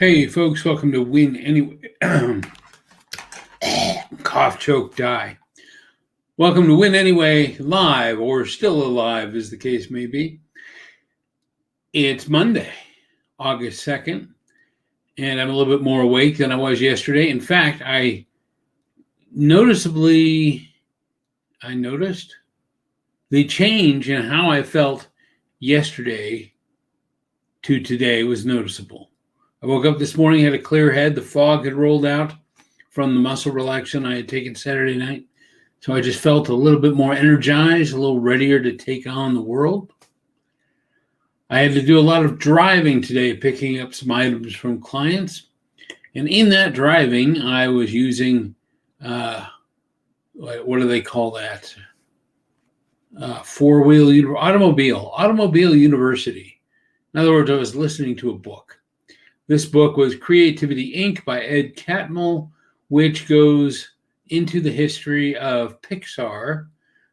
Hey, folks, welcome to Win Anyway. Cough, choke, die. Welcome to Win Anyway live, or still alive, as the case may be. It's Monday, August 2nd, and I'm a little bit more awake than I was yesterday. In fact, I noticed the change in how I felt yesterday to today was noticeable. I woke up this morning, had a clear head. The fog had rolled out from the muscle relaxant I had taken Saturday night. So I just felt a little bit more energized, a little readier to take on the world. I had to do a lot of driving today, picking up some items from clients. And in that driving, I was using, what do they call that? Automobile University. In other words, I was listening to a book. This book was Creativity Inc. by Ed Catmull, which goes into the history of Pixar,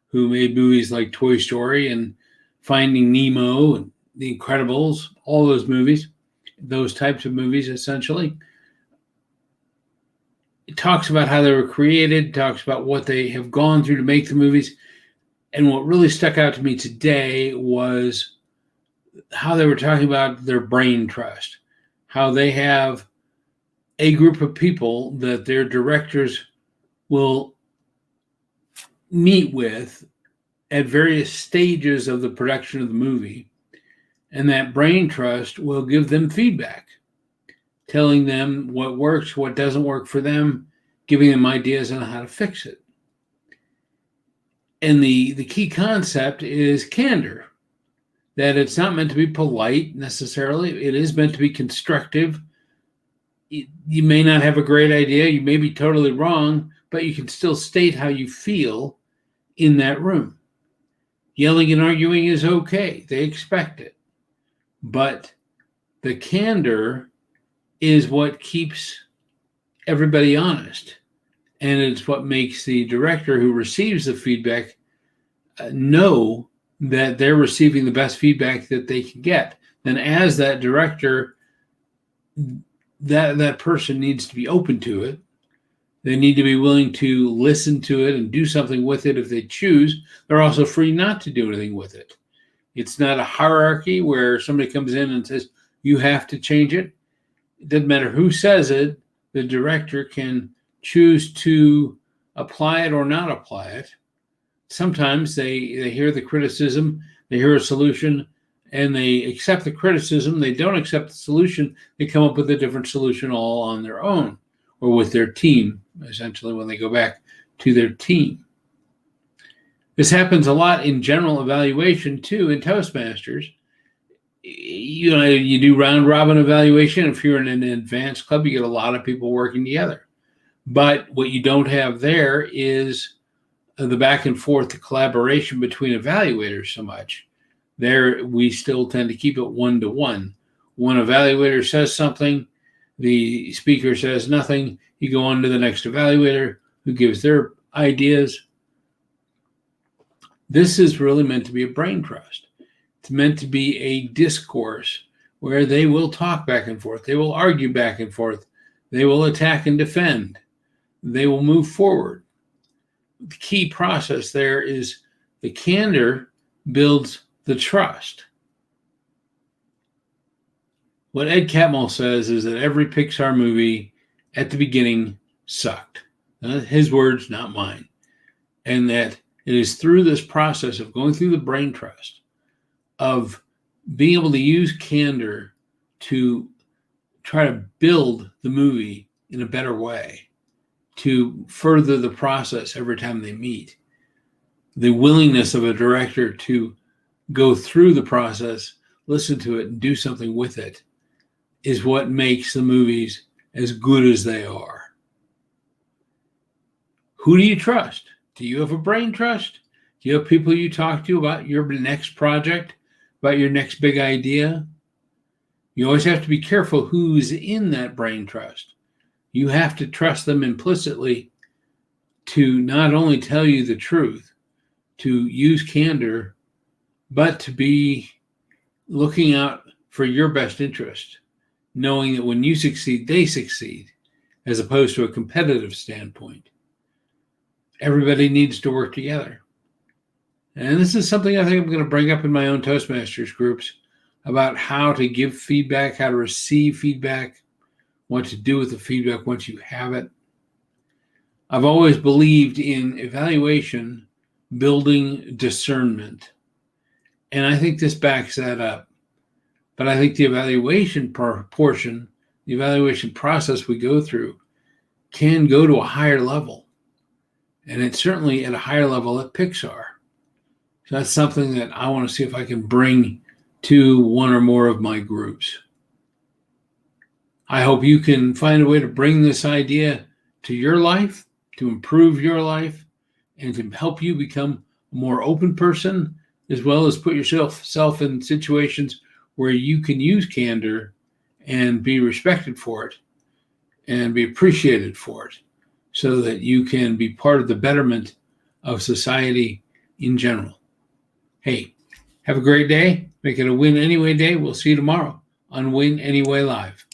who made movies like Toy Story and Finding Nemo and The Incredibles, all those movies, those types of movies, essentially. It talks about how they were created, talks about what they have gone through to make the movies. And what really stuck out to me today was how they were talking about their brain trust, how they have a group of people that their directors will meet with at various stages of the production of the movie. And that brain trust will give them feedback, telling them what works, what doesn't work for them, giving them ideas on how to fix it. And the key concept is candor, that it's not meant to be polite necessarily. It is meant to be constructive. You may not have a great idea. You may be totally wrong, but you can still state how you feel in that room. Yelling and arguing is okay. They expect it. But the candor is what keeps everybody honest. And it's what makes the director who receives the feedback know that they're receiving the best feedback that they can get. Then as that director, that person needs to be open to it. They need to be willing to listen to it and do something with it if they choose. They're also free not to do anything with it. It's not a hierarchy where somebody comes in and says, you have to change it. It doesn't matter who says it. The director can choose to apply it or not apply it. Sometimes they hear the criticism, they hear a solution, and they accept the criticism. They don't accept the solution. They come up with a different solution all on their own or with their team, essentially, when they go back to their team. This happens a lot in general evaluation, too, in Toastmasters. You do round robin evaluation. If you're in an advanced club, you get a lot of people working together. But what you don't have there is the back and forth, the collaboration between evaluators so much. There, we still tend to keep it one-to-one. One evaluator says something, the speaker says nothing. You go on to the next evaluator who gives their ideas. This is really meant to be a brain trust. It's meant to be a discourse where they will talk back and forth. They will argue back and forth. They will attack and defend. They will move forward. The key process there is the candor builds the trust. What Ed Catmull says is that every Pixar movie at the beginning sucked. His words, not mine. And that it is through this process of going through the brain trust, of being able to use candor to try to build the movie in a better way, to further the process every time they meet. The willingness of a director to go through the process, listen to it, and do something with it is what makes the movies as good as they are. Who do you trust? Do you have a brain trust? Do you have people you talk to about your next project, about your next big idea? You always have to be careful who's in that brain trust. You have to trust them implicitly to not only tell you the truth, to use candor, but to be looking out for your best interest knowing that when you succeed, they succeed, as opposed to a competitive standpoint. Everybody needs to work together. And this is something I think I'm going to bring up in my own Toastmasters groups about how to give feedback, how to receive feedback, what to do with the feedback once you have it. I've always believed in evaluation building discernment. And I think this backs that up. But I think the evaluation portion, the evaluation process we go through, can go to a higher level. And it's certainly at a higher level at Pixar. So that's something that I want to see if I can bring to one or more of my groups. I hope you can find a way to bring this idea to your life, to improve your life, and to help you become a more open person, as well as put yourself in situations where you can use candor and be respected for it and be appreciated for it, so that you can be part of the betterment of society in general. Hey, have a great day. Make it a Win Anyway day. We'll see you tomorrow on Win Anyway Live.